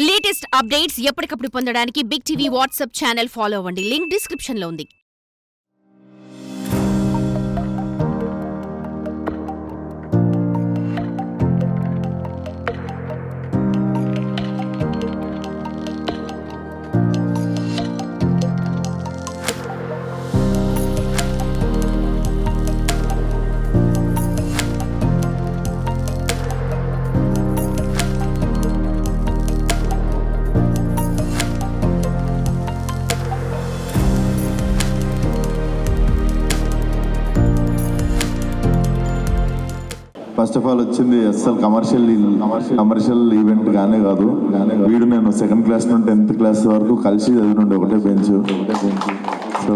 Latest updates ఎప్పటికప్పుడు పొందడానికి big TV WhatsApp channel follow అవ్వండి. లింక్ డిస్క్రిప్షన్ లో ఉంది. ఫస్ట్ ఆఫ్ ఆల్ వచ్చింది అస్సలు కమర్షియల్ ఈవెంట్ గానే కాదు. వీడు నేను 2nd క్లాస్ నుండి 10th క్లాస్ వరకు కలిసి చదివినుండే ఒకటే బెంచ్. సో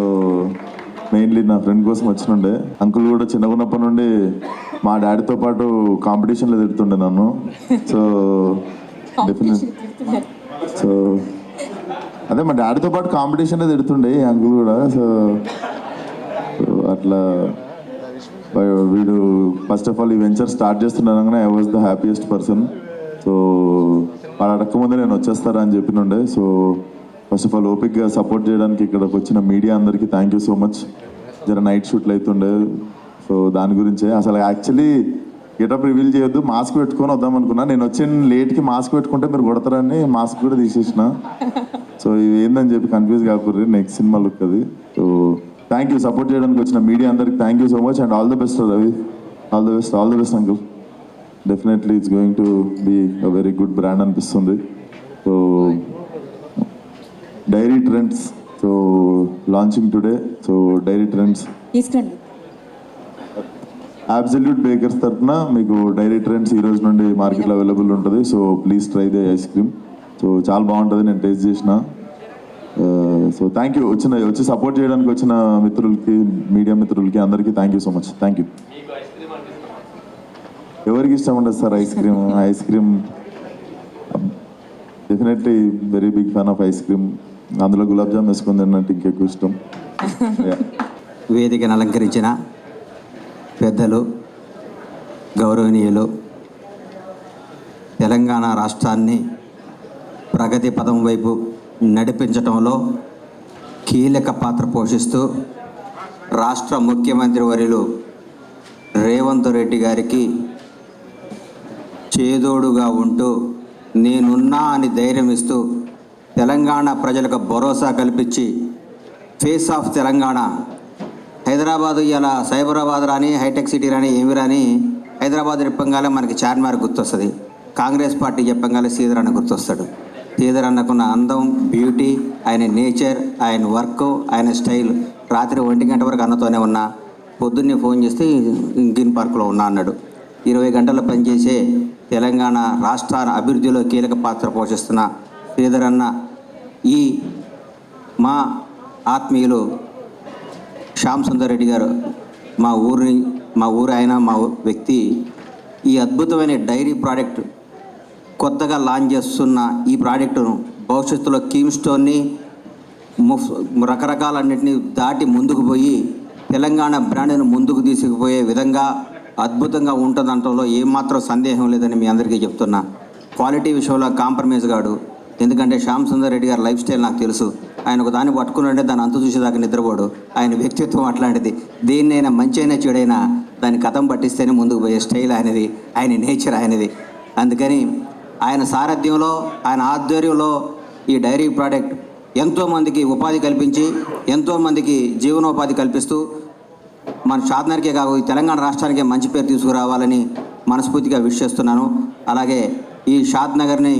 మెయిన్లీ నా ఫ్రెండ్ కోసం వచ్చినుండే. అంకుల్ కూడా చిన్నగున్నప్పటి నుండి మా డాడీతో పాటు కాంపిటీషన్లో తిడుతుండే నన్ను. సో డెఫినెట్ సో అదే మా డాడీతో పాటు కాంపిటీషన్లో తిడుతుండే అంకుల్ కూడా. సో అట్లా వీడు ఫస్ట్ ఆఫ్ ఆల్ ఈ వెంచర్ స్టార్ట్ చేస్తున్నానగానే I was the happiest person. So వాడు అడగకముందే నేను వచ్చేస్తారా అని చెప్పినుండే. సో ఫస్ట్ ఆఫ్ ఆల్ ఓపిక్గా సపోర్ట్ చేయడానికి ఇక్కడికి వచ్చిన మీడియా అందరికీ థ్యాంక్ యూ సో మచ్. జర నైట్ షూట్లు అవుతుండే. సో దాని గురించే అసలు యాక్చువల్లీ గెటప్ రివీల్ చేయొద్దు, మాస్క్ పెట్టుకొని వద్దాం అనుకున్నా. నేను వచ్చిన లేట్కి మాస్క్ పెట్టుకుంటే మీరు కొడతారని మాస్క్ కూడా తీసేసిన. సో ఇది ఏందని చెప్పి కన్ఫ్యూజ్ కాకూడదు, నెక్స్ట్ సినిమా లుక్ అది. సో థ్యాంక్ యూ సపోర్ట్ చేయడానికి వచ్చిన మీడియా అందరికి thank you so much and all the best Ravi. All the best uncle. Definitely it's going to be a very good brand అనిపిస్తుంది. So dairy trends so launching today. So dairy trends తీసుకోండి. Absolute bakers తరఫున మీకు dairy trends ఈ రోజు నుండి మార్కెట్లో available ఉంటుంది. So please try the ice cream. So చాలా బాగుంటుంది, నేను టేస్ట్ చేసిన. సో థ్యాంక్ యూ వచ్చి సపోర్ట్ చేయడానికి వచ్చిన మిత్రులకి, మీడియా మిత్రులకి అందరికీ thank you so much. Thank you. ఎవరికి ఇష్టం ఉండదు sir ice cream definitely very big fan of ice cream. అందులో గులాబ్ జామ్ వేసుకుని తిన్నట్టు ఇంకెక్కువ ఇష్టం. వేదికను అలంకరించిన పెద్దలు, గౌరవనీయులు, తెలంగాణ రాష్ట్రాన్ని ప్రగతి పదం వైపు నడిపించడంలో కీలక పాత్ర పోషిస్తూ రాష్ట్ర ముఖ్యమంత్రి వర్యులు రేవంత్ రెడ్డి గారికి చేదోడుగా ఉంటూ నేనున్నా అని ధైర్యం ఇస్తూ తెలంగాణ ప్రజలకు భరోసా కల్పించి ఫేస్ ఆఫ్ తెలంగాణ హైదరాబాదు ఇలా సైబరాబాద్ రాని, హైటెక్ సిటీ రాని, ఏమి రాని, హైదరాబాద్ చెప్పంగానే మనకి చార్మినార్ గుర్తొస్తుంది. కాంగ్రెస్ పార్టీ చెప్పంగానే శ్రీధర్ అన్న గుర్తొస్తాడు. శ్రీధర్ అన్నకున్న అందం, బ్యూటీ, ఆయన నేచర్, ఆయన వర్క్, ఆయన స్టైల్. రాత్రి 1 గంట వరకు అన్నతోనే ఉన్నా, పొద్దున్నే ఫోన్ చేస్తే గ్రీన్ పార్క్లో ఉన్నా అన్నాడు. 20 గంటలు పనిచేసే తెలంగాణ రాష్ట్ర అభివృద్ధిలో కీలక పాత్ర పోషిస్తున్న శ్రీధర్ అన్న ఈ మా ఆత్మీయులు శ్యామ్ సుందర్ రెడ్డి గారు మా ఊరు ఆయన, మా వ్యక్తి ఈ అద్భుతమైన డైరీ ప్రోడక్ట్ కొత్తగా లాంచ్ చేస్తున్న ఈ ప్రాజెక్టును భవిష్యత్తులో కీమ్ స్టోన్ని రకరకాలన్నింటినీ దాటి ముందుకు పోయి తెలంగాణ బ్రాండ్ను ముందుకు తీసుకుపోయే విధంగా అద్భుతంగా ఉంటుందంటంలో ఏమాత్రం సందేహం లేదని మీ అందరికీ చెప్తున్నా. క్వాలిటీ విషయంలో కాంప్రమైజ్ కాడు. ఎందుకంటే శ్యామ్ సుందర్ రెడ్డి గారి లైఫ్ స్టైల్ నాకు తెలుసు. ఆయన ఒక దాన్ని పట్టుకున్నాడే దాన్ని అంతు చూసేదాకా నిద్రపోడు. ఆయన వ్యక్తిత్వం అట్లాంటిది. దేన్నైనా మంచి అయినా చెడైనా దాన్ని కథం పట్టిస్తేనే ముందుకు పోయే స్టైల్ ఆయనది, ఆయన నేచర్ ఆయనది. అందుకని ఆయన సారథ్యంలో, ఆయన ఆధ్వర్యంలో ఈ డైరీ ప్రోడక్ట్ ఎంతోమందికి ఉపాధి కల్పించి, ఎంతోమందికి జీవనోపాధి కల్పిస్తూ మన షాద్నగర్కే కాదు ఈ తెలంగాణ రాష్ట్రానికే మంచి పేరు తీసుకురావాలని మనస్ఫూర్తిగా విష్ చేస్తున్నాను. అలాగే ఈ షాద్నగర్ని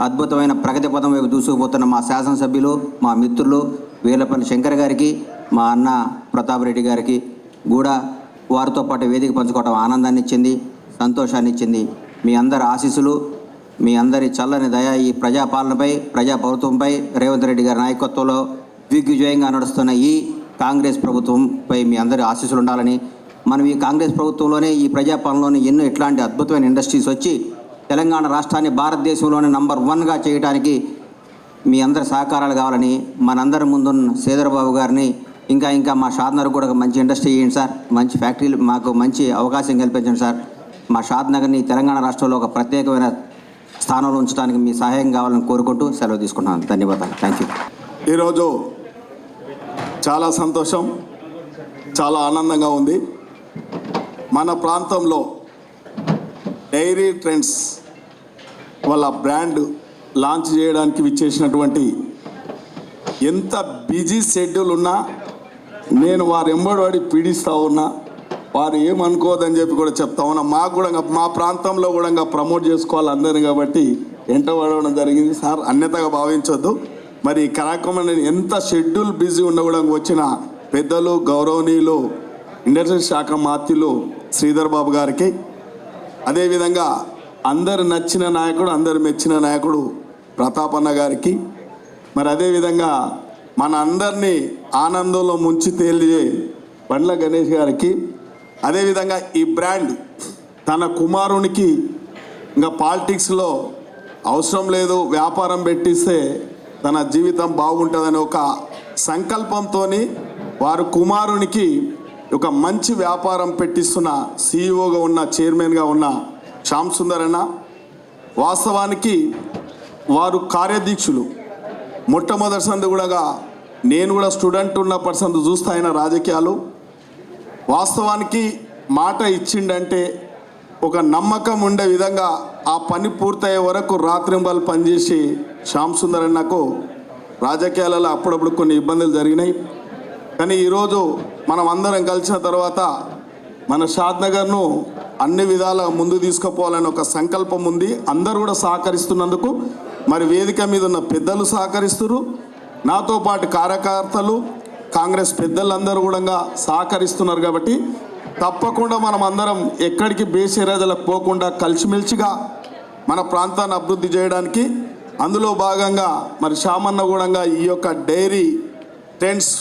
అద్భుతమైన ప్రగతి పదం వైపు దూసుకుపోతున్న మా శాసనసభ్యులు, మా మిత్రులు వేలపల్లి శంకర్ గారికి, మా అన్న ప్రతాప్ రెడ్డి గారికి కూడా వారితో పాటు వేదిక పంచుకోవడం ఆనందాన్ని ఇచ్చింది, సంతోషాన్ని ఇచ్చింది. మీ అందరి ఆశీస్సులు, మీ అందరి చల్లని దయ ఈ ప్రజాపాలనపై, ప్రజాప్రభుత్వంపై, రేవంత్ రెడ్డి గారి నాయకత్వంలో దిగ్విజయంగా నడుస్తున్న ఈ కాంగ్రెస్ ప్రభుత్వంపై మీ అందరి ఆశీస్సులు ఉండాలని, మనం ఈ కాంగ్రెస్ ప్రభుత్వంలోనే ఈ ప్రజాపాలనలోనే ఎన్నో ఇట్లాంటి అద్భుతమైన ఇండస్ట్రీస్ వచ్చి తెలంగాణ రాష్ట్రాన్ని భారతదేశంలోనే నంబర్ 1గా చేయడానికి మీ అందరి సహకారాలు కావాలని, మనందరి ముందున్న శ్రీధర్ బాబు గారిని ఇంకా మా షాద్నగర్ కూడా మంచి ఇండస్ట్రీ చేయండి సార్, మంచి ఫ్యాక్టరీలు మాకు మంచి అవకాశం కల్పించండి సార్. మా షాద్నగర్ని తెలంగాణ రాష్ట్రంలో ఒక ప్రత్యేకమైన స్థానంలో ఉంచడానికి మీ సహాయం కావాలని కోరుకుంటూ సెలవు తీసుకుంటున్నాను. ధన్యవాదాలు. Thank you. ఈరోజు చాలా సంతోషం, చాలా ఆనందంగా ఉంది. మన ప్రాంతంలో డైరీ ట్రెండ్స్ వాళ్ళ బ్రాండ్ లాంచ్ చేయడానికి విచ్చేసినటువంటి ఎంత బిజీ షెడ్యూల్ ఉన్నా నేను వారు ఎంబడి పీడిస్తూ ఉన్నా, వారు ఏమనుకోదని చెప్పి కూడా చెప్తా ఉన్నా. మాకు కూడా మా ప్రాంతంలో కూడా ప్రమోట్ చేసుకోవాలి అందరినీ కాబట్టి ఎంటబడడం జరిగింది. సార్ అన్యతగా భావించొద్దు. మరి ఈ కార్యక్రమం ఎంత షెడ్యూల్ బిజీ ఉన్న కూడా వచ్చిన పెద్దలు గౌరవనీయులు ఇండస్ట్రీ శాఖ మాత్యులు శ్రీధర్ బాబు గారికి, అదేవిధంగా అందరు నచ్చిన నాయకుడు, అందరు మెచ్చిన నాయకుడు ప్రతాపన్న గారికి, మరి అదేవిధంగా మన అందరినీ ఆనందంలో ముంచి తేలియే బండ్ల గణేష్ గారికి, అదేవిధంగా ఈ బ్రాండ్ తన కుమారునికి ఇంకా పాలిటిక్స్లో అవసరం లేదు, వ్యాపారం పెట్టిస్తే తన జీవితం బాగుంటుందని ఒక సంకల్పంతో వారు కుమారునికి ఒక మంచి వ్యాపారం పెట్టిస్తున్న సీఈఓగా ఉన్న, చైర్మన్గా ఉన్న శ్యామ్ సుందర్ అన్న. వాస్తవానికి వారు కార్యదీక్షులు. మొట్టమొదటి సంది కూడా నేను కూడా స్టూడెంట్ ఉన్నప్పటి సంది చూస్తా ఆయన రాజకీయాలు. వాస్తవానికి మాట ఇచ్చిండంటే ఒక నమ్మకం ఉండే విధంగా ఆ పని పూర్తయ్యే వరకు రాత్రింబలు పనిచేసి శ్యామ్ సుందర్ అన్నకు రాజకీయాలలో అప్పుడప్పుడు కొన్ని ఇబ్బందులు జరిగినాయి. కానీ ఈరోజు మనం అందరం కలిసిన తర్వాత మన షాద్నగర్ను అన్ని విధాల ముందు తీసుకుపోవాలని ఒక సంకల్పం ఉంది. అందరూ కూడా సహకరిస్తున్నందుకు మరి వేదిక మీద ఉన్న పెద్దలు సహకరిస్తున్నారు, నాతో పాటు కార్యకర్తలు, కాంగ్రెస్ పెద్దలందరూ కూడా సహకరిస్తున్నారు. కాబట్టి తప్పకుండా మనం అందరం ఎక్కడికి బేసిరాజలకు పోకుండా కలిసిమెలిసిగా మన ప్రాంతాన్ని అభివృద్ధి చేయడానికి, అందులో భాగంగా మరి శ్యామన్న కూడా ఈ యొక్క డైరీ ట్రెండ్స్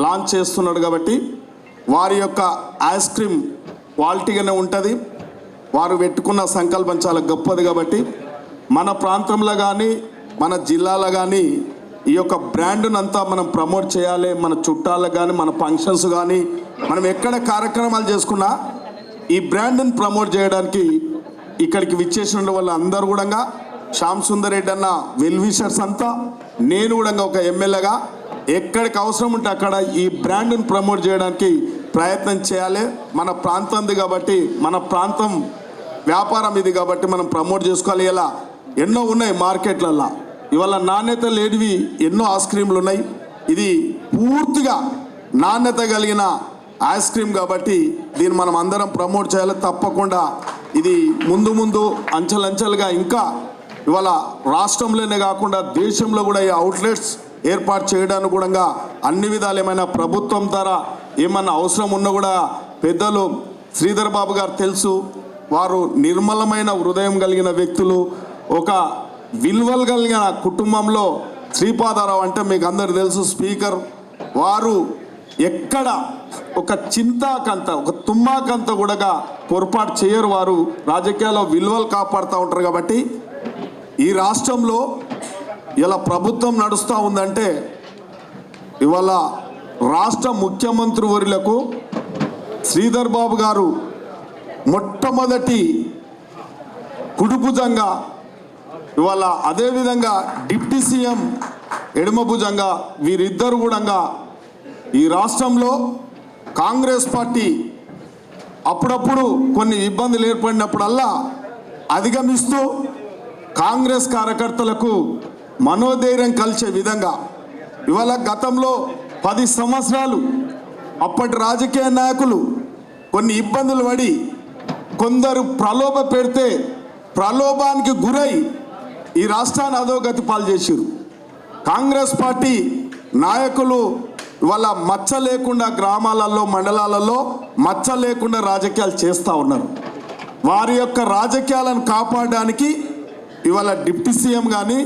లాంచ్ చేస్తున్నాడు. కాబట్టి వారి యొక్క ఐస్ క్రీమ్ క్వాలిటీగానే ఉంటుంది. వారు పెట్టుకున్న సంకల్పం చాలా గొప్పది. కాబట్టి మన ప్రాంతంలో కానీ మన జిల్లాలో కానీ ఈ యొక్క బ్రాండ్ను అంతా మనం ప్రమోట్ చేయాలి. మన చుట్టాలకు కానీ మన ఫంక్షన్స్ కానీ మనం ఎక్కడ కార్యక్రమాలు చేసుకున్నా ఈ బ్రాండ్ని ప్రమోట్ చేయడానికి ఇక్కడికి విచ్చేసిన వాళ్ళు అందరూ కూడా శ్యామ్ సుందర్ రెడ్డి అన్న వెల్ విషర్స్ అంతా, నేను కూడా ఒక ఎమ్మెల్యేగా ఎక్కడికి అవసరం ఉంటే అక్కడ ఈ బ్రాండ్ని ప్రమోట్ చేయడానికి ప్రయత్నం చేయాలి. మన ప్రాంతంది కాబట్టి, మన ప్రాంతం వ్యాపారం ఇది కాబట్టి మనం ప్రమోట్ చేసుకోవాలి. ఇలా ఎన్నో ఉన్నాయి మార్కెట్లలో, ఇవాళ నాణ్యత లేనివి ఎన్నో ఐస్ క్రీమ్లు ఉన్నాయి. ఇది పూర్తిగా నాణ్యత కలిగిన ఐస్ క్రీమ్ కాబట్టి దీన్ని మనం అందరం ప్రమోట్ చేయాలి. తప్పకుండా ఇది ముందు ముందు అంచెలంచెలుగా ఇంకా ఇవాళ రాష్ట్రంలోనే కాకుండా దేశంలో కూడా ఈ అవుట్లెట్స్ ఏర్పాటు చేయడానికి కూడా అన్ని విధాలు ఏమైనా ప్రభుత్వం ద్వారా ఏమన్నా అవసరం ఉన్నా కూడా పెద్దలు శ్రీధర్ బాబు గారు తెలుసు. వారు నిర్మలమైన హృదయం కలిగిన వ్యక్తులు, ఒక విలువలు కలిగిన కుటుంబంలో శ్రీపాదారావు అంటే మీకు అందరు తెలుసు, స్పీకర్. వారు ఎక్కడ ఒక చింతాకంత, ఒక తుమ్మాకంత కూడా పొరపాటు చేయరు. వారు రాజకీయాల్లో విలువలు కాపాడుతూ ఉంటారు. కాబట్టి ఈ రాష్ట్రంలో ఇలా ప్రభుత్వం నడుస్తూ ఉందంటే ఇవాళ రాష్ట్ర ముఖ్యమంత్రి వర్యులకు శ్రీధర్ బాబు గారు మొట్టమొదటి కుడిభుజంగా, ఇవాళ అదేవిధంగా డిప్యూటీ సీఎం ఎడమ భుజంగా, వీరిద్దరు కూడా ఈ రాష్ట్రంలో కాంగ్రెస్ పార్టీ అప్పుడప్పుడు కొన్ని ఇబ్బందులు ఏర్పడినప్పుడల్లా అధిగమిస్తూ కాంగ్రెస్ కార్యకర్తలకు మనోధైర్యం కలిసే విధంగా ఇవాళ గతంలో 10 సంవత్సరాలు అప్పటి రాజకీయ నాయకులు కొన్ని ఇబ్బందులు పడి కొందరు ప్రలోభ పెడితే ప్రలోభానికి గురై ఈ రాష్ట్రాన్ని అధోగతి పాలు చేశారు. కాంగ్రెస్ పార్టీ నాయకులు ఇవాళ మచ్చ లేకుండా గ్రామాలలో, మండలాలలో మచ్చ లేకుండా రాజకీయాలు చేస్తూ ఉన్నారు. వారి యొక్క రాజకీయాలను కాపాడడానికి ఇవాళ డిప్యూటీ సీఎం కానీ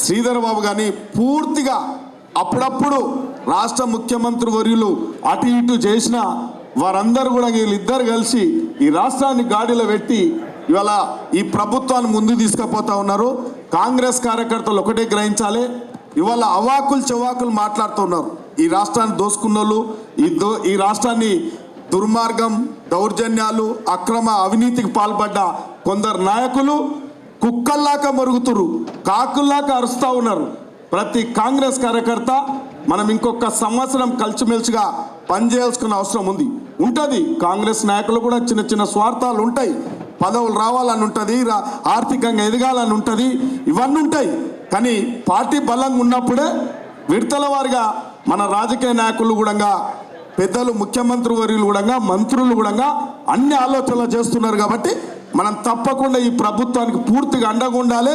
శ్రీధర్ బాబు కానీ పూర్తిగా అప్పుడప్పుడు రాష్ట్ర ముఖ్యమంత్రి వర్యులు అటు ఇటు చేసిన వారందరూ కూడా వీళ్ళిద్దరు కలిసి ఈ రాష్ట్రాన్ని గాడిలో పెట్టి ఇవాళ ఈ ప్రభుత్వాన్ని ముందు తీసుకుపోతా ఉన్నారు. కాంగ్రెస్ కార్యకర్తలు ఒకటే గ్రహించాలి, ఇవాళ అవాకులు చెవాకులు మాట్లాడుతున్నారు. ఈ రాష్ట్రాన్ని దోసుకున్న వాళ్ళు, ఈ రాష్ట్రాన్ని దుర్మార్గం, దౌర్జన్యాలు, అక్రమ అవినీతికి పాల్పడ్డ కొందరు నాయకులు, కుక్కల్లాగా మరుగుతురు, కాకుల్లాగా అరుస్తూ ఉన్నారు. ప్రతి కాంగ్రెస్ కార్యకర్త మనం ఇంకొక సంవత్సరం కలిసిమెలిసిగా పనిచేయాల్సిన అవసరం ఉంటుంది. కాంగ్రెస్ నాయకులు కూడా చిన్న చిన్న స్వార్థాలు ఉంటాయి. పదవులు రావాలని ఉంటుంది, ఆర్థికంగా ఎదగాలని ఉంటుంది, ఇవన్నీ ఉంటాయి. కానీ పార్టీ బలంగా ఉన్నప్పుడే విడతల వారిగా మన రాజకీయ నాయకులు కూడా, పెద్దలు, ముఖ్యమంత్రి వర్యులు కూడా, మంత్రులు కూడా అన్ని ఆలోచనలు చేస్తున్నారు. కాబట్టి మనం తప్పకుండా ఈ ప్రభుత్వానికి పూర్తిగా అండగా ఉండాలి.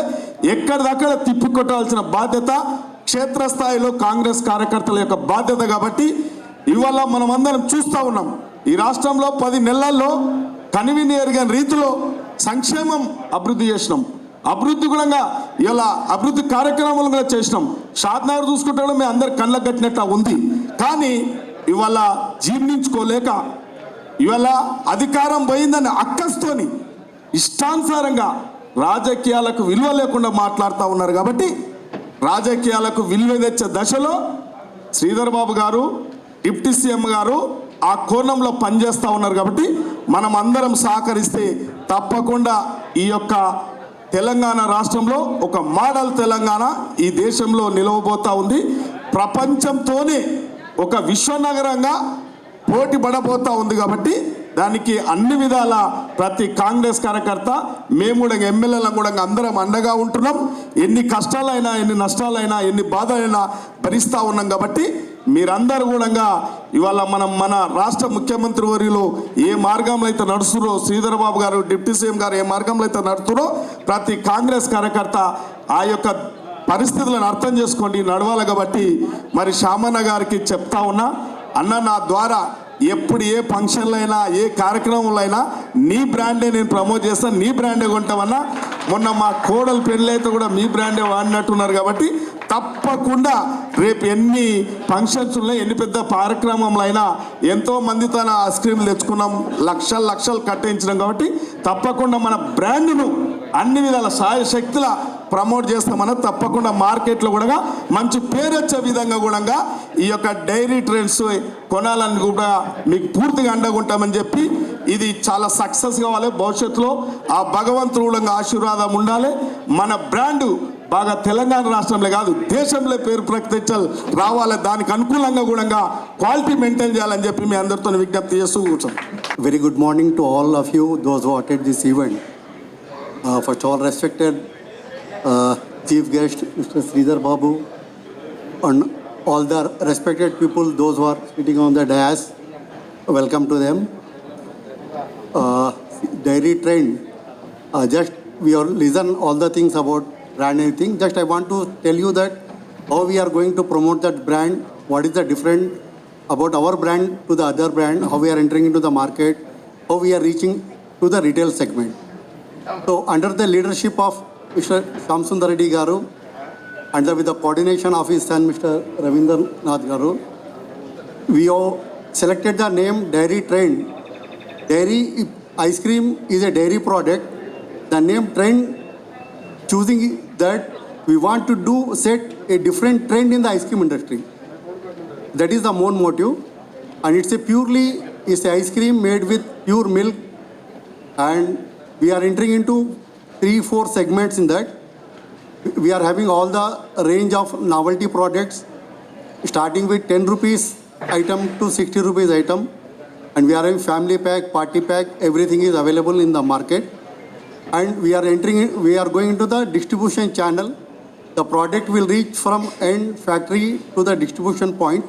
ఎక్కడిదక్కడ తిప్పికొట్టాల్సిన బాధ్యత క్షేత్రస్థాయిలో కాంగ్రెస్ కార్యకర్తల యొక్క బాధ్యత. కాబట్టి ఇవాళ మనం అందరం చూస్తూ ఉన్నాం, ఈ రాష్ట్రంలో 10 నెలల్లో కనివిని ఎరగని రీతిలో సంక్షేమం అభివృద్ధి చేసినాం. అభివృద్ధి కూడా ఇలా అభివృద్ధి కార్యక్రమాలు కూడా చేసినాం. షాద్నగర్ చూసుకుంటే మేము అందరు కళ్ళకు కట్టినట్టు ఉంది. కానీ ఇవాళ జీర్ణించుకోలేక, ఇవాళ అధికారం పోయిందని అక్కస్తోని ఇష్టానుసారంగా రాజకీయాలకు విలువ లేకుండా మాట్లాడుతూ ఉన్నారు. కాబట్టి రాజకీయాలకు విలువ తెచ్చే దశలో శ్రీధర్ బాబు గారు, డిప్యూటీ సీఎం గారు ఆ కోణంలో పనిచేస్తూ ఉన్నారు. కాబట్టి మనం అందరం సహకరిస్తే తప్పకుండా ఈ యొక్క తెలంగాణ రాష్ట్రంలో ఒక మోడల్ తెలంగాణ ఈ దేశంలో నిలవబోతూ ఉంది. ప్రపంచంతోనే ఒక విశ్వనగరంగా పోటీ పడబోతూ ఉంది. కాబట్టి దానికి అన్ని విధాల ప్రతి కాంగ్రెస్ కార్యకర్త, మేము కూడా ఎమ్మెల్యేలను కూడా అందరం అండగా ఉంటున్నాం. ఎన్ని కష్టాలైనా, ఎన్ని నష్టాలైనా, ఎన్ని బాధలైనా భరిస్తూ ఉన్నాం. కాబట్టి మీరందరూ కూడా ఇవాళ మన రాష్ట్ర ముఖ్యమంత్రి వర్యులు ఏ మార్గంలో అయితే నడుస్తురో, శ్రీధర్ బాబు గారు, డిప్యూటీ సీఎం గారు ఏ మార్గంలో అయితే నడుస్తురో, ప్రతి కాంగ్రెస్ కార్యకర్త ఆ యొక్క పరిస్థితులను అర్థం చేసుకోండి, నడవాలి. కాబట్టి మరి శామన్న గారికి చెప్తా ఉన్నా, అన్న నా ద్వారా ఎప్పుడు ఏ ఫంక్షన్లో అయినా, ఏ కార్యక్రమంలో అయినా నీ బ్రాండే నేను ప్రమోట్ చేస్తాను, నీ బ్రాండే కొంటామన్నా. మొన్న మా కోడలు పెళ్ళి అయితే కూడా మీ బ్రాండే వాడినట్టున్నారు. కాబట్టి తప్పకుండా రేపు ఎన్ని ఫంక్షన్స్ ఉన్నాయి, ఎన్ని పెద్ద కార్యక్రమంలో అయినా ఎంతోమందితో ఐస్ క్రీమ్లు తెచ్చుకున్నాం, లక్షలు కట్టించినాం. కాబట్టి తప్పకుండా మన బ్రాండ్ను అన్ని విధాల సాయశక్తుల ప్రమోట్ చేస్తామన్న. తప్పకుండా మార్కెట్లో కూడా మంచి పేరు వచ్చే విధంగా కూడా ఈ యొక్క డైరీ ట్రెండ్స్ కొనాలని కూడా మీకు పూర్తిగా అండగా ఉంటామని చెప్పి, ఇది చాలా సక్సెస్ కావాలి. భవిష్యత్తులో ఆ భగవంతుడు కూడా ఆశీర్వాదం ఉండాలి. మన బ్రాండు బాగా తెలంగాణ రాష్ట్రంలో కాదు దేశంలో పేరు ప్రఖ్యాతలు రావాలి. దానికి అనుకూలంగా కూడా క్వాలిటీ మెయింటైన్ చేయాలని చెప్పి మీ అందరితో విజ్ఞప్తి చేస్తూ కూర్చోం. Very good morning to all of you, those who attended this event. First of all, respected Chief Guest, Mr. Sridhar Babu, and all the respected people, those who are sitting on the dais, welcome to them. Dairy trend, just we are listen all the things about brand and thing. Just I want to tell you that how we are going to promote that brand, what is the different about our brand to the other brand, how we are entering into the market, how we are reaching to the retail segment. So under the leadership of Mr. Shamsundar Reddy Garu, and with the coordination of his son Mr. Ravindranath Garu, we have selected the name Dairy Trend. Dairy ice cream is a dairy product. The name Trend, choosing that we want to set a different trend in the ice cream industry. That is the main motive, and it's a ice cream made with pure milk, and we are entering into 3-4 segments in that. We are having all the range of novelty products, starting with 10 rupees item to 60 rupees item, and we are having family pack, party pack, everything is available in the market. And we are going into the distribution channel. The product will reach from end factory to the distribution point,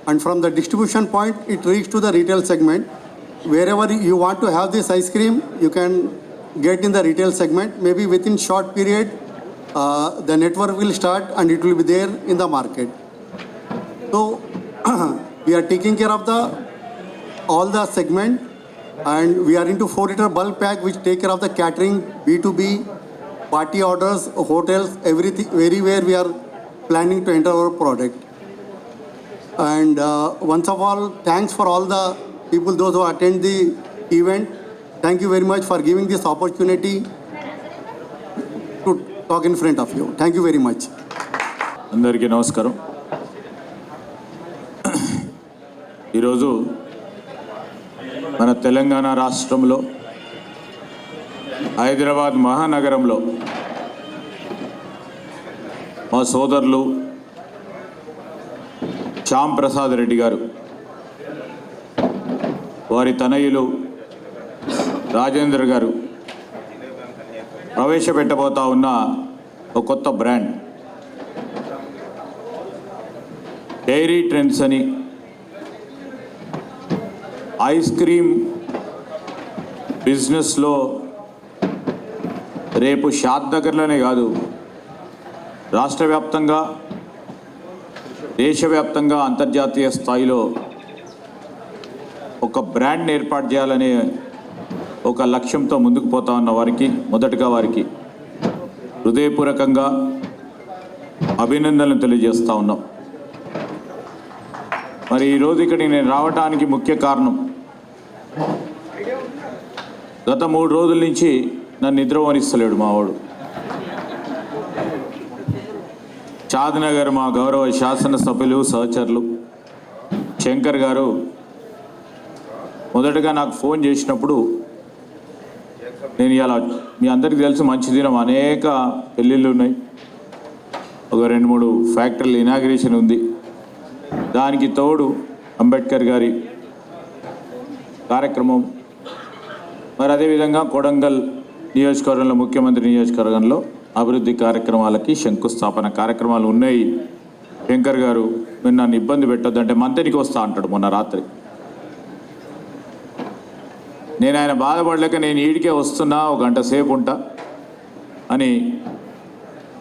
and from the distribution point it reaches to the retail segment. Wherever you want to have this ice cream, you can get in the retail segment. Maybe within short period, the network will start and it will be there in the market. So we are taking care of all the segment, and we are into 4-liter bulk pack which take care of the catering, B2B, party orders, hotels, everything, everywhere we are planning to enter our product. And once of all, thanks for all the people, those who attend the event. Thank you very much for giving this opportunity to talk in front of you. Thank you very much. అందరికీ నమస్కారం. ఈరోజు మన తెలంగాణ రాష్ట్రంలో హైదరాబాద్ మహానగరంలో మా సోదరులు శ్యామ్ ప్రసాద్ రెడ్డి గారు, వారి తనయులు రాజేంద్ర గారు ప్రవేశపెట్టబోతా ఉన్న ఒక కొత్త బ్రాండ్ డైరీ ట్రెండ్స్ అని. ఐస్ క్రీమ్ బిజినెస్లో రేపు షాద్ నగర్లోనే కాదు, రాష్ట్ర వ్యాప్తంగా, దేశవ్యాప్తంగా, అంతర్జాతీయ స్థాయిలో ఒక బ్రాండ్ని ఏర్పాటు చేయాలనే ఒక లక్ష్యంతో ముందుకు పోతా ఉన్న వారికి మొదటగా వారికి హృదయపూర్వకంగా అభినందనలు తెలియజేస్తూ ఉన్నాం. మరి ఈరోజు ఇక్కడికి నేను రావడానికి ముఖ్య కారణం, గత 3 రోజుల నుంచి నన్ను నిద్రపోనిస్తలేడు మావాడు. షాద్నగర్ మా గౌరవ శాసనసభ్యులు సహచరులు శంకర్ గారు మొదటగా నాకు ఫోన్ చేసినప్పుడు, నేను ఇలా మీ అందరికీ తెలుసు మంచి దినం, అనేక పెళ్ళిళ్ళు ఉన్నాయి, ఒక 2-3 ఫ్యాక్టరీలు ఇనాగ్రేషన్ ఉంది, దానికి తోడు అంబేద్కర్ గారి కార్యక్రమం, మరి అదేవిధంగా కొడంగల్ నియోజకవర్గంలో, ముఖ్యమంత్రి నియోజకవర్గంలో అభివృద్ధి కార్యక్రమాలకి శంకుస్థాపన కార్యక్రమాలు ఉన్నాయి. శంకర్ గారు మీరు నన్ను ఇబ్బంది పెట్టొద్దంటే మంత్రికి వస్తా అంటాడు. మొన్న రాత్రి నేను ఆయన బాధపడలేక నేను ఈడికే వస్తున్నా, 1 గంట సేపు ఉంటా అని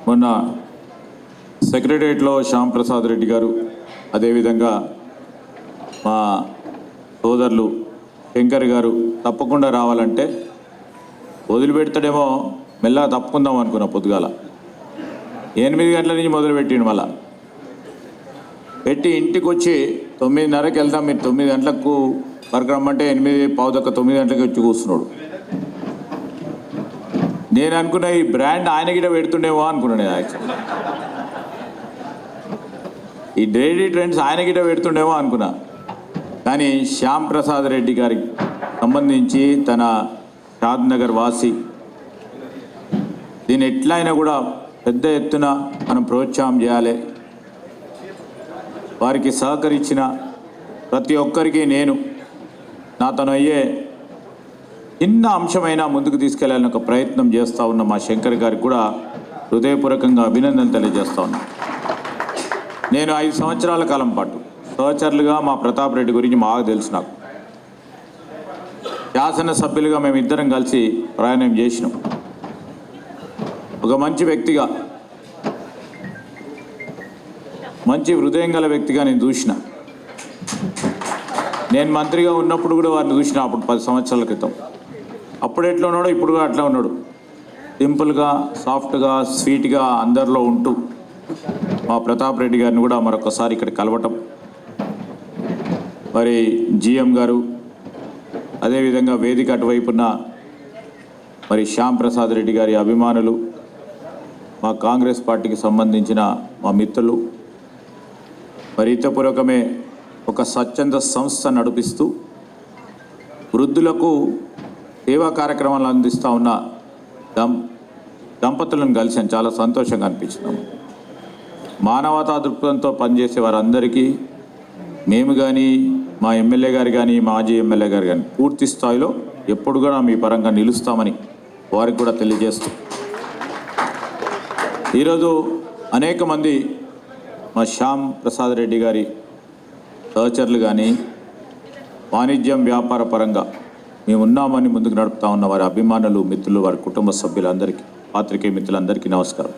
మొన్న సెక్రటరియట్లో శ్యామ్ ప్రసాద్ రెడ్డి గారు, అదేవిధంగా మా సోదరులు శంకర్ గారు తప్పకుండా రావాలంటే వదిలిపెడతాడేమో, మెల్లగా తప్పుకుందాం అనుకున్నా. పొద్దుగాల 8 గంటల నుంచి మొదలుపెట్టిండు, మళ్ళా పెట్టి ఇంటికి వచ్చి 9:30కి వెళ్దాం, మీరు 9 గంటలకు వరకు రమ్మంటే 8:15, 9 గంటలకి వచ్చి కూర్చున్నాడు. నేను అనుకున్నా ఈ బ్రాండ్ ఆయన గిట పెడుతుండేమో అనుకున్నాను. నేను యాక్చువల్లీ ఈ డైరీ ట్రెండ్స్ ఆయన గిట పెడుతుండేమో అనుకున్నా. కానీ శ్యామ్ ప్రసాద్ రెడ్డి గారికి సంబంధించి తన షాద్ నగర్ వాసి, దీన్ని ఎట్లయినా కూడా పెద్ద ఎత్తున మనం ప్రోత్సాహం చేయాలి. వారికి సహకరించిన ప్రతి ఒక్కరికి నేను నాతను అయ్యే చిన్న అంశమైనా ముందుకు తీసుకెళ్లాలని ఒక ప్రయత్నం చేస్తూ ఉన్న మా శంకర్ గారికి కూడా హృదయపూర్వకంగా అభినందనలు తెలియజేస్తా ఉన్నాను. నేను 5 సంవత్సరాల కాలం పాటు సహచరులుగా మా ప్రతాప్ రెడ్డి గురించి బాగా తెలుసు నాకు. శాసనసభ్యులుగా మేమిద్దరం కలిసి ప్రయాణం చేసినాం. ఒక మంచి వ్యక్తిగా, మంచి హృదయం గల వ్యక్తిగా నేను చూసిన. నేను మంత్రిగా ఉన్నప్పుడు కూడా వారిని చూసిన, అప్పుడు 10 సంవత్సరాల క్రితం. అప్పుడు ఎట్లా ఉన్నాడో ఇప్పుడు కూడా అట్లా ఉన్నాడు. సింపుల్గా, సాఫ్ట్గా, స్వీట్గా అందరిలో ఉంటూ మా ప్రతాప్ రెడ్డి గారిని కూడా మరొకసారి ఇక్కడ కలవటం, మరి జిఎం గారు, అదేవిధంగా వేదిక అటువైపున్న మరి శ్యామ్ ప్రసాద్ రెడ్డి గారి అభిమానులు, మా కాంగ్రెస్ పార్టీకి సంబంధించిన మా మిత్రులు, మరి హితపూర్వకమే ఒక స్వచ్ఛంద సంస్థ నడిపిస్తూ వృద్ధులకు సేవా కార్యక్రమాలు అందిస్తూ ఉన్న దంపతులను కలిసాను. చాలా సంతోషంగా అనిపించినాము. మానవతా దృక్పథంతో పనిచేసే వారందరికీ మేము కానీ, మా ఎమ్మెల్యే గారు కానీ, మాజీ ఎమ్మెల్యే గారు కానీ పూర్తి స్థాయిలో ఎప్పుడు కూడా మీ పరంగా నిలుస్తామని వారికి కూడా తెలియజేస్తూ, ఈరోజు అనేక మంది మా శ్యామ్ ప్రసాద్ రెడ్డి గారి సహచరులు కానీ, వాణిజ్యం వ్యాపార పరంగా మేము ఉన్నామని ముందుకు నడుపుతా ఉన్న వారి అభిమానులు, మిత్రులు, వారి కుటుంబ సభ్యులందరికీ, పాత్రికేయ మిత్రులందరికీ నమస్కారం.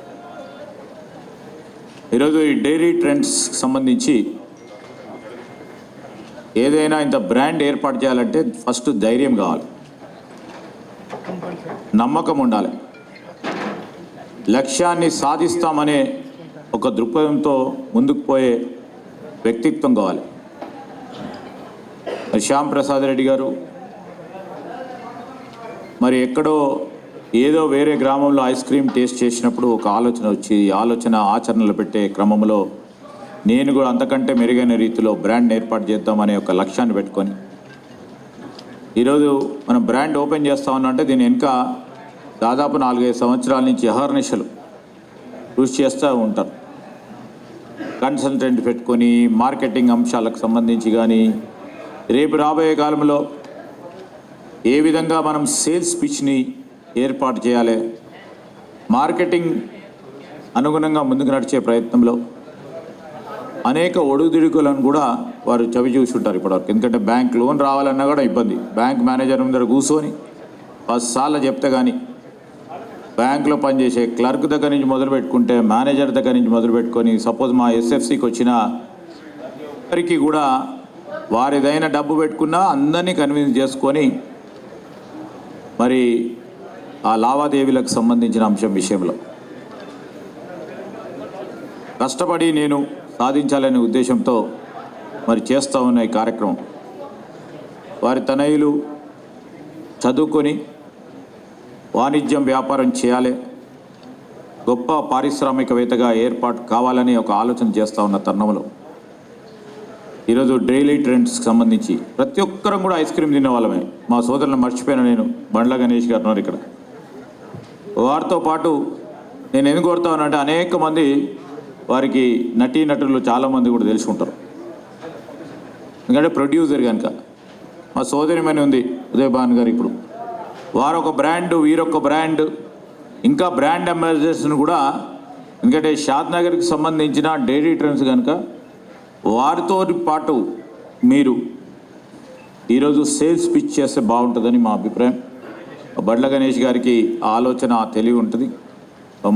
ఈరోజు ఈ డైరీ ట్రెండ్స్ సంబంధించి ఏదైనా ఇంత బ్రాండ్ ఏర్పాటు చేయాలంటే ఫస్ట్ ధైర్యం కావాలి, నమ్మకం ఉండాలి, లక్ష్యాన్ని సాధిస్తామనే ఒక దృక్పథంతో ముందుకు పోయే వ్యక్తిత్వం కావాలి. శ్యామ్ ప్రసాద్ రెడ్డి గారు మరి ఎక్కడో ఏదో వేరే గ్రామంలో ఐస్ క్రీమ్ టేస్ట్ చేసినప్పుడు ఒక ఆలోచన వచ్చి, ఆలోచన ఆచరణలో పెట్టే క్రమంలో నేను కూడా అంతకంటే మెరుగైన రీతిలో బ్రాండ్ ఏర్పాటు చేద్దామనే ఒక లక్ష్యాన్ని పెట్టుకొని ఈరోజు మనం బ్రాండ్ ఓపెన్ చేస్తా ఉన్నామంటే దీని వెనుక దాదాపు 4-5 సంవత్సరాల నుంచి అహర్నిశలు కృషి చేస్తూ ఉంటారు. కన్సల్టెంట్ పెట్టుకొని మార్కెటింగ్ అంశాలకు సంబంధించి కానీ రేపు రాబోయే కాలంలో ఏ విధంగా మనం సేల్స్ పిచ్ని ఏర్పాటు చేయాలి, మార్కెటింగ్ అనుగుణంగా ముందుకు నడిచే ప్రయత్నంలో అనేక ఒడుదుడుకులను కూడా వారు చవి చూసుంటారు ఇప్పటివరకు. ఎందుకంటే బ్యాంక్ లోన్ రావాలన్నా కూడా ఇబ్బంది. బ్యాంక్ మేనేజర్ ముందర కూర్చొని 10 సార్లు చెప్తే కానీ బ్యాంకులో పనిచేసే క్లర్క్ దగ్గర నుంచి మొదలు పెట్టుకుంటే మేనేజర్ దగ్గర నుంచి మొదలు పెట్టుకొని సపోజ్ మా ఎస్ఎఫ్సికి వచ్చిన వారికి కూడా వారిదైన డబ్బు పెట్టుకున్నా అందరినీ కన్విన్స్ చేసుకొని మరి ఆ లావాదేవీలకు సంబంధించిన అంశం విషయంలో కష్టపడి నేను సాధించాలనే ఉద్దేశంతో మరి చేస్తూ ఉన్న ఈ కార్యక్రమం. వారి తనయులు చదువుకొని వాణిజ్యం వ్యాపారం చేయాలి, గొప్ప పారిశ్రామికవేత్తగా ఏర్పాటు కావాలని ఒక ఆలోచన చేస్తూ ఉన్న తరుణంలో ఈరోజు డైలీ ట్రెండ్స్కి సంబంధించి ప్రతి ఒక్కరం కూడా ఐస్ క్రీమ్ తినే వాళ్ళమే. మా సోదరులను మర్చిపోయిన నేను, బండ్ల గణేష్ గారు ఉన్నారు ఇక్కడ. వారితో పాటు నేను ఎందుకు కోరుతానంటే అనేక మంది వారికి నటీనటులు చాలామంది కూడా తెలిసి ఉంటారు. ఎందుకంటే ప్రొడ్యూసర్ కనుక మా సోదరిమని ఉంది ఉదయభాన్ గారు. ఇప్పుడు వారు ఒక బ్రాండ్, వీరొక బ్రాండ్, ఇంకా బ్రాండ్ అంబాసిడర్స్ను కూడా, ఎందుకంటే షాద్ నగర్కి సంబంధించిన డైరీ ట్రెండ్స్ కనుక వారితో పాటు మీరు ఈరోజు సేల్స్ పిచ్ చేస్తే బాగుంటుందని మా అభిప్రాయం. బండ్ల గణేష్ గారికి ఆ ఆలోచన, ఆ తెలివి ఉంటుంది.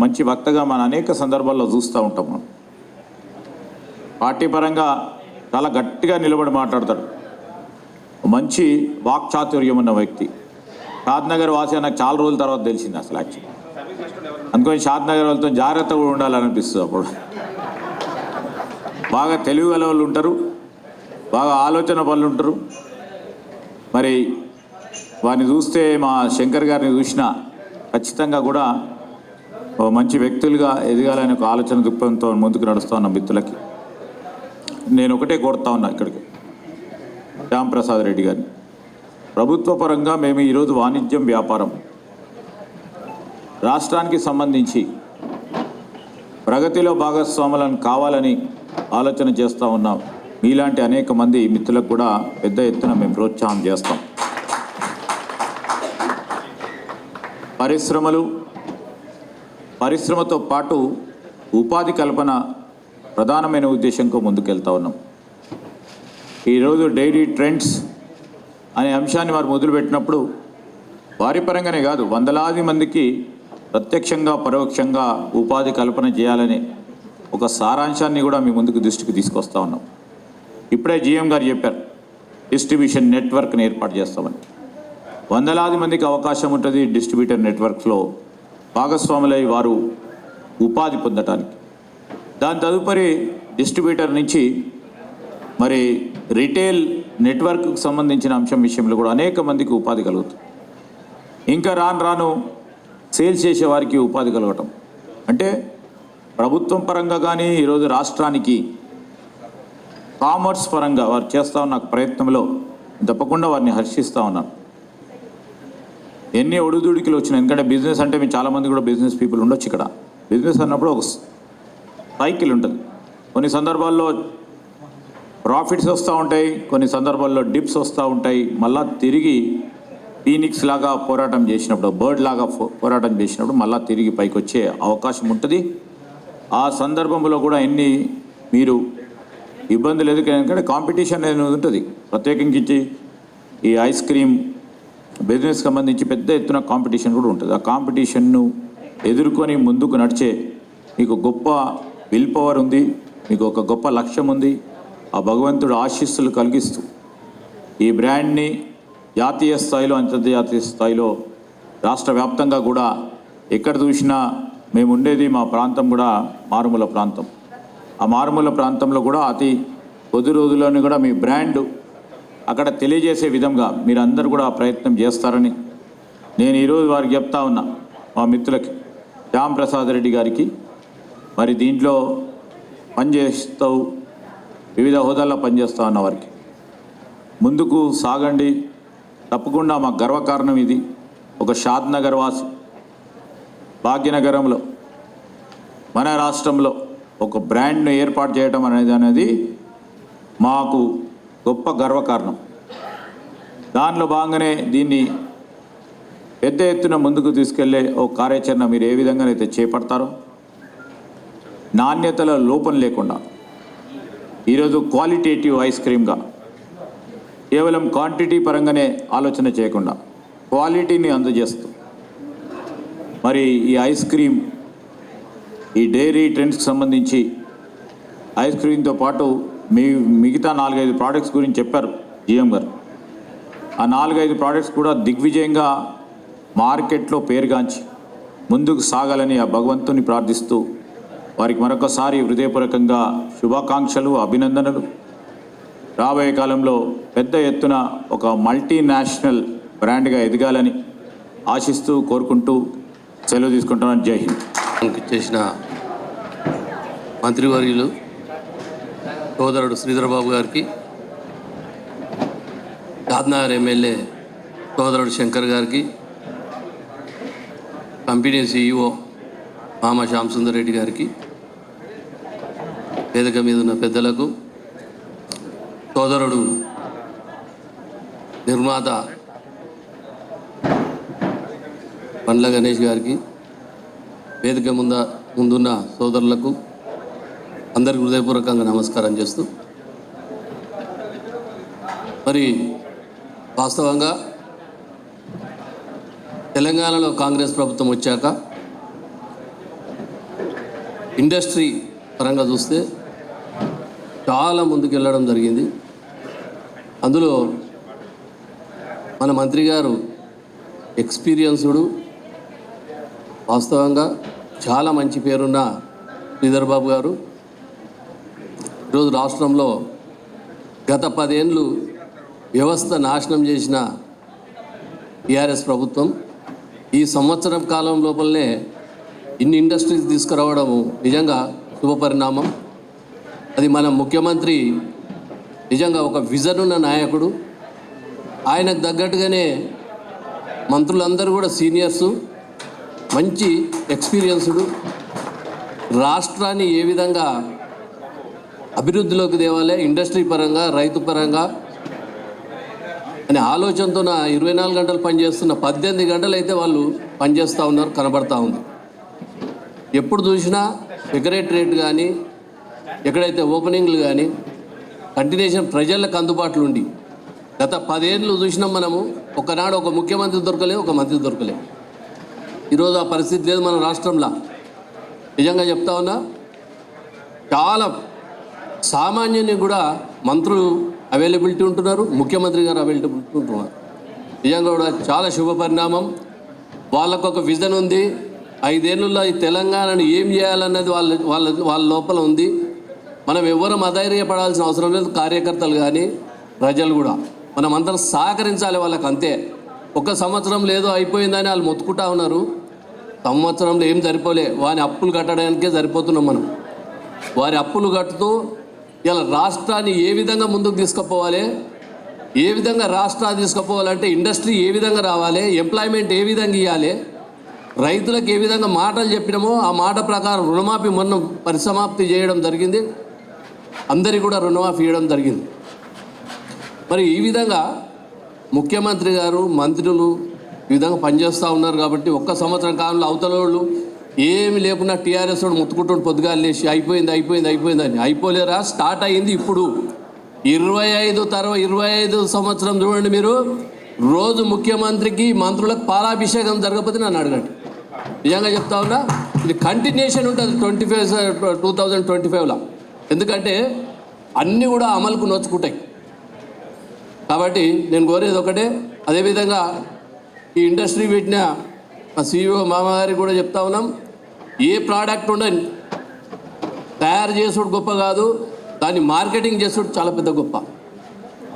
మంచి వక్తగా మన అనేక సందర్భాల్లో చూస్తూ ఉంటాం. మనం పార్టీ పరంగా చాలా గట్టిగా నిలబడి మాట్లాడతాడు. మంచి వాక్చాతుర్యం ఉన్న వ్యక్తి. షాద్ నగర్ వాసి నాకు చాలా రోజుల తర్వాత తెలిసింది అసలు. యాక్చువల్లీ అనుకోని షాద్ నగర్ వాళ్ళతో జాగ్రత్తగా ఉండాలనిపిస్తుంది. అప్పుడు బాగా తెలివి గల వాళ్ళు ఉంటారు, బాగా ఆలోచన పనులు ఉంటారు. మరి వారిని చూస్తే మా శంకర్ గారిని చూసినా ఖచ్చితంగా కూడా మంచి వ్యక్తులుగా ఎదగాలని ఒక ఆలోచన దృక్పథంతో ముందుకు నడుస్తూ ఉన్న మిత్రులకి నేను ఒకటే కోరుతా ఉన్నా. ఇక్కడికి శ్యాంప్రసాద్ రెడ్డి గారిని, ప్రభుత్వ పరంగా మేము ఈరోజు వాణిజ్యం వ్యాపారం రాష్ట్రానికి సంబంధించి ప్రగతిలో భాగస్వాములను కావాలని ఆలోచన చేస్తూ ఉన్నాం. మీలాంటి అనేక మంది మిత్రులకు కూడా పెద్ద ఎత్తున మేము ప్రోత్సాహం చేస్తాం. పరిశ్రమతో పాటు ఉపాధి కల్పన ప్రధానమైన ఉద్దేశంతో ముందుకెళ్తా ఉన్నాం. ఈరోజు డైలీ ట్రెండ్స్ అనే అంశాన్ని వారు మొదలుపెట్టినప్పుడు వారి పరంగానే కాదు, వందలాది మందికి ప్రత్యక్షంగా పరోక్షంగా ఉపాధి కల్పన చేయాలనే ఒక సారాంశాన్ని కూడా మీ ముందుకు దృష్టికి తీసుకొస్తా ఉన్నాం. ఇప్పుడే జీఎం గారు చెప్పారు, డిస్ట్రిబ్యూషన్ నెట్వర్క్ని ఏర్పాటు చేస్తామని. వందలాది మందికి అవకాశం ఉంటుంది డిస్ట్రిబ్యూటర్ నెట్వర్క్లో భాగస్వాములై వారు ఉపాధి పొందటానికి. దాని తదుపరి డిస్ట్రిబ్యూటర్ నుంచి మరి రిటైల్ నెట్వర్క్కి సంబంధించిన అంశం విషయంలో కూడా అనేక మందికి ఉపాధి కలుగుతుంది. ఇంకా రాను సేల్స్ చేసే వారికి ఉపాధి కలగటం అంటే ప్రభుత్వం పరంగా కానీ ఈరోజు రాష్ట్రానికి కామర్స్ పరంగా వారు చేస్తూ ఉన్న ప్రయత్నంలో తప్పకుండా వారిని హర్షిస్తూ ఉన్నాను. ఎన్ని ఒడిదుడికిలు వచ్చినాయి. ఎందుకంటే బిజినెస్ అంటే మేము చాలామంది కూడా బిజినెస్ పీపుల్ ఉండొచ్చు. ఇక్కడ బిజినెస్ అన్నప్పుడు ఒక సైకిల్ ఉంటుంది. కొన్ని సందర్భాల్లో ప్రాఫిట్స్ వస్తూ ఉంటాయి, కొన్ని సందర్భాల్లో డిప్స్ వస్తూ ఉంటాయి. మళ్ళా తిరిగి ఫీనిక్స్ లాగా పోరాటం చేసినప్పుడు, బర్డ్ లాగా పోరాటం చేసినప్పుడు మళ్ళీ తిరిగి పైకి వచ్చే అవకాశం ఉంటుంది. ఆ సందర్భంలో కూడా ఎన్ని మీరు ఇబ్బందులు ఎందుకంటే కాంపిటీషన్ అనేది ఉంటుంది. ప్రత్యేకించి ఈ ఐస్ క్రీమ్ బిజినెస్కి సంబంధించి పెద్ద ఎత్తున కాంపిటీషన్ కూడా ఉంటుంది. ఆ కాంపిటీషన్ను ఎదుర్కొని ముందుకు నడిచే మీకు గొప్ప విల్ పవర్ ఉంది, మీకు ఒక గొప్ప లక్ష్యం ఉంది. ఆ భగవంతుడు ఆశీస్సులు కలిగిస్తూ ఈ బ్రాండ్ని జాతీయ స్థాయిలో, అంతర్జాతీయ స్థాయిలో, రాష్ట్ర వ్యాప్తంగా కూడా ఎక్కడ చూసినా మేము ఉండేది మా ప్రాంతం కూడా మారుమూల ప్రాంతం. ఆ మారుమూల ప్రాంతంలో కూడా అతి కొద్ది రోజుల్లోనే కూడా మీ బ్రాండ్ అక్కడ తెలియజేసే విధంగా మీరందరూ కూడా ప్రయత్నం చేస్తారని నేను ఈరోజు వారికి చెప్తా ఉన్నా. మా మిత్రులకి శ్యాంప్రసాద్ రెడ్డి గారికి మరి దీంట్లో పనిచేస్తూ వివిధ హోదాల్లో పనిచేస్తూ ఉన్న వారికి ముందుకు సాగండి. తప్పకుండా మా గర్వకారణం ఇది. ఒక షాద్ నగర్ వాసి, భాగ్యనగరంలో, మన రాష్ట్రంలో ఒక బ్రాండ్ను ఏర్పాటు చేయడం అనేది మాకు గొప్ప గర్వకారణం. దానిలో భాగంగానే దీన్ని పెద్ద ఎత్తున ముందుకు తీసుకెళ్లే ఒక కార్యాచరణ మీరు ఏ విధంగానైతే చేపడతారో, నాణ్యతల లోపం లేకుండా ఈరోజు క్వాలిటేటివ్ ఐస్ క్రీమ్గా కేవలం క్వాంటిటీ పరంగానే ఆలోచన చేయకుండా క్వాలిటీని అందజేస్తూ మరి ఈ ఐస్ క్రీమ్, ఈ డైరీ ట్రెండ్స్కి సంబంధించి ఐస్ క్రీమ్తో పాటు మిగతా 4-5 ప్రోడక్ట్స్ గురించి చెప్పారు జిఎం గారు. ఆ 4-5 ప్రోడక్ట్స్ కూడా దిగ్విజయంగా మార్కెట్లో పేరుగాంచి ముందుకు సాగాలని ఆ భగవంతుని ప్రార్థిస్తూ వారికి మరొకసారి హృదయపూర్వకంగా శుభాకాంక్షలు, అభినందనలు. రాబోయే కాలంలో పెద్ద ఎత్తున ఒక మల్టీనేషనల్ బ్రాండ్గా ఎదగాలని ఆశిస్తూ కోరుకుంటూ సెలవు తీసుకుంటున్నాను. జై హింద్. చేసిన మంత్రివర్యులు సోదరుడు శ్రీధర్ బాబు గారికి, దాద్నగర్ ఎమ్మెల్యే సోదరుడు శంకర్ గారికి, కంపెనీ CEO మామ శ్యామ్ సుందర్ రెడ్డి గారికి, వేదిక మీద ఉన్న పెద్దలకు, సోదరుడు నిర్మాత పండ్ల గణేష్ గారికి, వేదిక ముందున్న సోదరులకు అందరికి హృదయపూర్వకంగా నమస్కారం చేస్తూ, మరి వాస్తవంగా తెలంగాణలో కాంగ్రెస్ ప్రభుత్వం వచ్చాక ఇండస్ట్రీ పరంగా చూస్తే చాలా ముందుకెళ్ళడం జరిగింది. అందులో మన మంత్రి గారు ఎక్స్పీరియన్స్డ్, వాస్తవంగా చాలా మంచి పేరున్న శ్రీధర్ బాబు గారు ఈరోజు రాష్ట్రంలో గత 10 ఏళ్ళు వ్యవస్థ నాశనం చేసిన టీఆర్ఎస్ ప్రభుత్వం ఈ సంవత్సరం కాలం లోపలనే ఇన్ని ఇండస్ట్రీస్ తీసుకురావడము నిజంగా శుభపరిణామం. అది మన ముఖ్యమంత్రి నిజంగా ఒక విజన్ ఉన్న నాయకుడు. ఆయనకు తగ్గట్టుగానే మంత్రులందరూ కూడా సీనియర్సు, మంచి ఎక్స్పీరియన్స్డు. రాష్ట్రాన్ని ఏ విధంగా అభివృద్ధిలోకి తేవాలి, ఇండస్ట్రీ పరంగా, రైతు పరంగా అనే ఆలోచనతో 24 గంటలు పనిచేస్తున్న 18 గంటలు అయితే వాళ్ళు పనిచేస్తూ ఉన్నారు, కనబడతా ఉంది. ఎప్పుడు చూసినా సెక్రటరేట్ కానీ, ఎక్కడైతే ఓపెనింగ్లు కానీ కంటిన్యూషన్ ప్రజలకు అందుబాటులో ఉండి, గత 10 ఏళ్ళు చూసినాం మనము. ఒకనాడు ఒక ముఖ్యమంత్రి దొరకలేదు, ఒక మంత్రి దొరకలేదు. ఈరోజు ఆ పరిస్థితి లేదు మన రాష్ట్రంలో. నిజంగా చెప్తా ఉన్నా, చాలా సామాన్యుని కూడా మంత్రులు అవైలబిలిటీ ఉంటున్నారు, ముఖ్యమంత్రి గారు అవైలబిలిటీ ఉంటున్నారు. నిజంగా కూడా చాలా శుభ పరిణామం. వాళ్ళకు ఒక విజన్ ఉంది. 5 ఏళ్ళలో ఈ తెలంగాణను ఏం చేయాలన్నది వాళ్ళ లోపల ఉంది. మనం ఎవరం అధైర్యపడాల్సిన అవసరం లేదు. కార్యకర్తలు కానీ ప్రజలు కూడా మనం అందరం సహకరించాలి వాళ్ళకి, అంతే. ఒక సంవత్సరం లేదో అయిపోయిందని వాళ్ళు మొత్తుకుంటా ఉన్నారు. సంవత్సరంలో ఏం సరిపోలే, వారి అప్పులు కట్టడానికే సరిపోతున్నాం మనం. వారి అప్పులు కట్టుతూ ఇలా రాష్ట్రాన్ని ఏ విధంగా ముందుకు తీసుకుపోవాలి, ఏ విధంగా రాష్ట్రాన్ని తీసుకుపోవాలంటే ఇండస్ట్రీ ఏ విధంగా రావాలి, ఎంప్లాయ్మెంట్ ఏ విధంగా ఇవ్వాలి, రైతులకు ఏ విధంగా మాటలు చెప్పినామో ఆ మాట ప్రకారం రుణమాఫీ మొన్న పరిసమాప్తి చేయడం జరిగింది. అందరికీ కూడా రుణమాఫీ ఇవ్వడం జరిగింది. మరి ఈ విధంగా ముఖ్యమంత్రి గారు, మంత్రులు ఈ విధంగా పనిచేస్తూ ఉన్నారు. కాబట్టి ఒక్క సంవత్సరం కాలంలో అవతల వాళ్ళు ఏమి లేకుండా టీఆర్ఎస్ వాడు ముత్తుకుంటుండు పొద్దుగాలు లేచి అయిపోయిందని. అయిపోలేరా, స్టార్ట్ అయ్యింది ఇప్పుడు. 25 సంవత్సరం చూడండి మీరు. రోజు ముఖ్యమంత్రికి, మంత్రులకు పాలాభిషేకం జరగకపోతే నన్ను అడగండి. నిజంగా చెప్తా ఉన్నా, ఇది కంటిన్యూషన్ ఉంటుంది 2025లో. ఎందుకంటే అన్నీ కూడా అమలుకు నోచుకుంటాయి. కాబట్టి నేను కోరేది ఒకటే. అదేవిధంగా ఈ ఇండస్ట్రీ పెట్టిన మా CEO మామగారికి కూడా చెప్తా ఉన్నాం, ఏ ప్రోడక్ట్ ఉండని తయారు చేసుడు గొప్ప కాదు, దాన్ని మార్కెటింగ్ చేసుడు చాలా పెద్ద గొప్ప.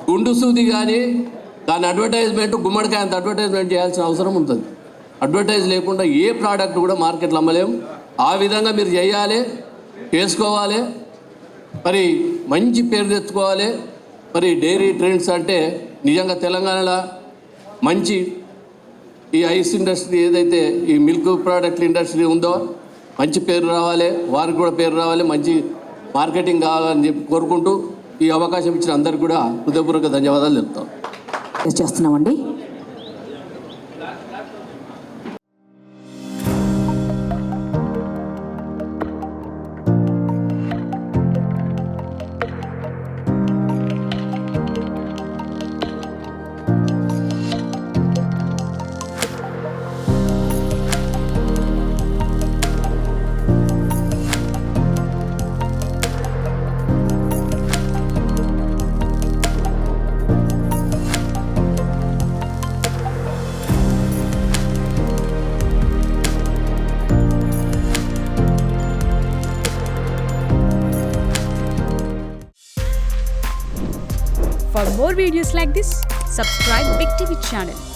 గుండు సూది కానీ దాని అడ్వర్టైజ్మెంట్, గుమ్మడికాయ అంత అడ్వర్టైజ్మెంట్ చేయాల్సిన అవసరం ఉంటుంది. అడ్వర్టైజ్ లేకుండా ఏ ప్రోడక్ట్ కూడా మార్కెట్లో అమ్మలేము. ఆ విధంగా మీరు చేయాలి, చేసుకోవాలి. మరి మంచి పేరు తెచ్చుకోవాలి. మరి డైరీ ట్రెండ్స్ అంటే నిజంగా తెలంగాణలో మంచి ఈ ఐస్ ఇండస్ట్రీ ఏదైతే ఈ మిల్క్ ప్రోడక్ట్ ఇండస్ట్రీ ఉందో మంచి పేరు రావాలి, వారికి కూడా పేరు రావాలి, మంచి మార్కెటింగ్ కావాలని చెప్పి కోరుకుంటూ ఈ అవకాశం ఇచ్చిన అందరికీ కూడా హృదయపూర్వక ధన్యవాదాలు చెప్తాం. చేస్తున్నామండి. For more videos like this, subscribe Big TV channel.